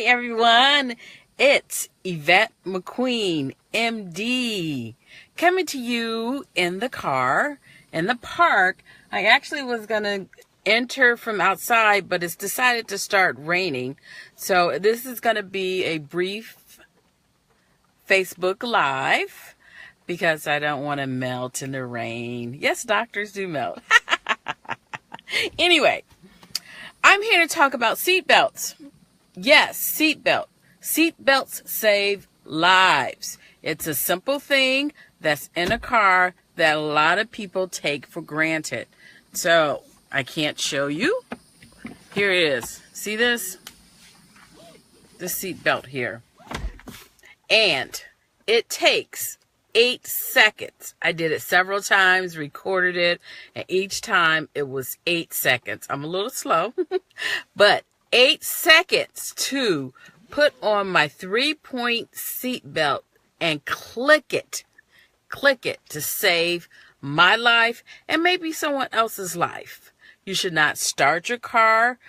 everyone. It's Yvette McQueen, MD, coming to you in the car, in the park. I actually was going to enter from outside, but it's decided to start raining. So this is going to be a brief Facebook Live because I don't want to melt in the rain. Yes, doctors do melt. Anyway, I'm here to talk about seatbelts. Yes, seatbelt. Seatbelts save lives. It's a simple thing that's in a car that a lot of people take for granted. So, I can't show you. Here it is. See this? The seatbelt here. And it takes 8 seconds. I did it several times, recorded it, and each time it was 8 seconds. I'm a little slow, but 8 seconds to put on my 3-point seatbelt and click it to save my life and maybe someone else's life. You should not start your car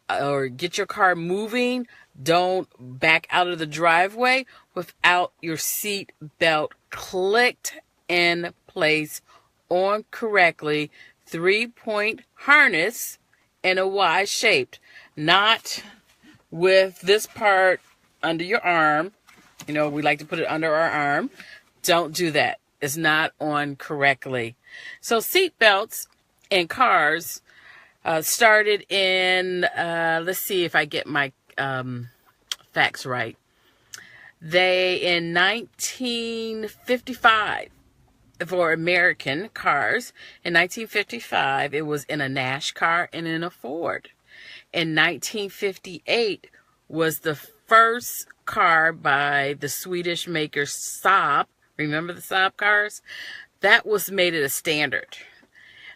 or get your car moving. Don't back out of the driveway without your seat belt clicked in place on correctly. 3-point harness in a Y shaped, not with this part under your arm. You know, we like to put it under our arm. Don't do that. It's not on correctly. So seat belts in cars started in, let's see if I get my facts right. In 1955, for American cars, in 1955, it was in a Nash car and in a Ford. In 1958 was the first car by the Swedish maker Saab. Remember the Saab cars? That was made it a standard.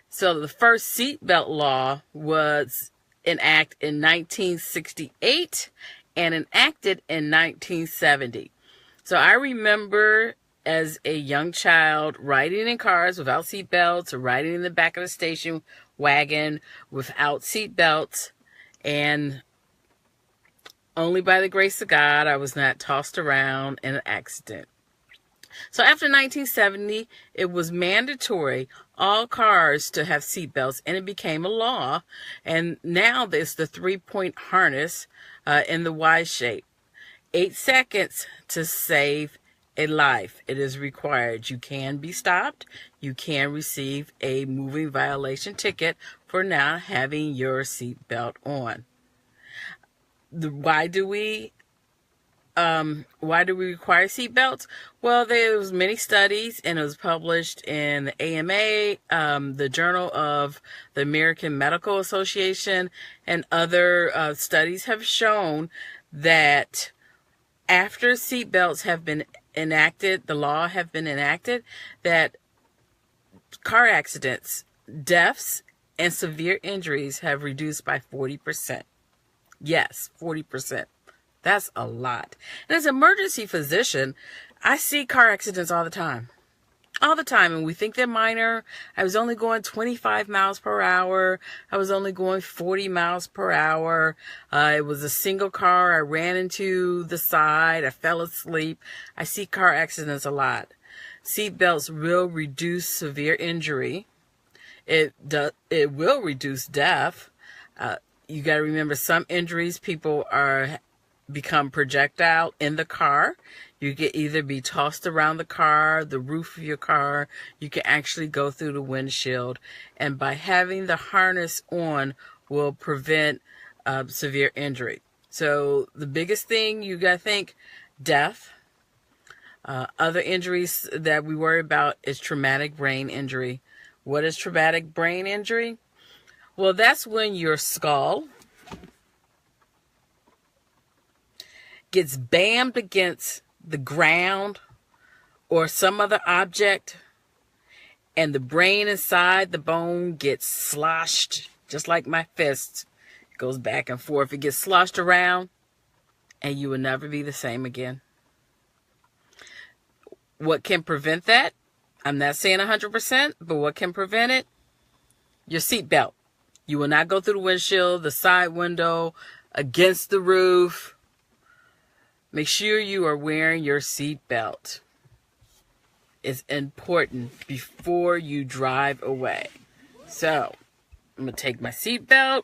So the first seatbelt law was enacted in 1968 and enacted in 1970. So I remember as a young child riding in cars without seatbelts or riding in the back of the station wagon without seatbelts, and only by the grace of God I was not tossed around in an accident. So after 1970, it was mandatory all cars to have seatbelts, and it became a law. And now there's the 3-point harness in the Y shape. 8 seconds to save a life. It is required. You can be stopped. You can receive a moving violation ticket for not having your seatbelt on. Why do we require seatbelts? Well, there was many studies, and it was published in the AMA, the Journal of the American Medical Association, and other studies have shown that after seatbelts have been enacted, the law have been enacted, that car accidents, deaths, and severe injuries have reduced by 40%. Yes, 40%. That's a lot. And as an emergency physician, I see car accidents all the time. All the time. And we think they're minor. I was only going 25 miles per hour. I was only going 40 miles per hour. It was a single car. I ran into the side. I fell asleep. I see car accidents a lot. Seatbelts will reduce severe injury. It will reduce death. You got to remember, some injuries people become projectile in the car. You can either be tossed around the car, the roof of your car. You can actually go through the windshield. And by having the harness on will prevent severe injury. So the biggest thing you got to think, death. Other injuries that we worry about is traumatic brain injury. What is traumatic brain injury? Well, that's when your skull gets bammed against the ground or some other object, and the brain inside the bone gets sloshed, just like my fist. It goes back and forth. It gets sloshed around, and you will never be the same again. What can prevent that? I'm not saying 100%, but what can prevent it? Your seatbelt. You will not go through the windshield, the side window, against the roof. Make sure you are wearing your seatbelt. It's important before you drive away. So, I'm going to take my seatbelt,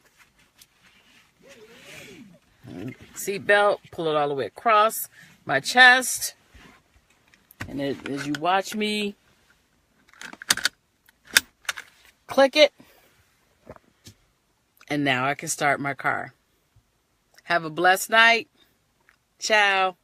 pull it all the way across my chest. And as you watch me click it, and now I can start my car. Have a blessed night. Ciao.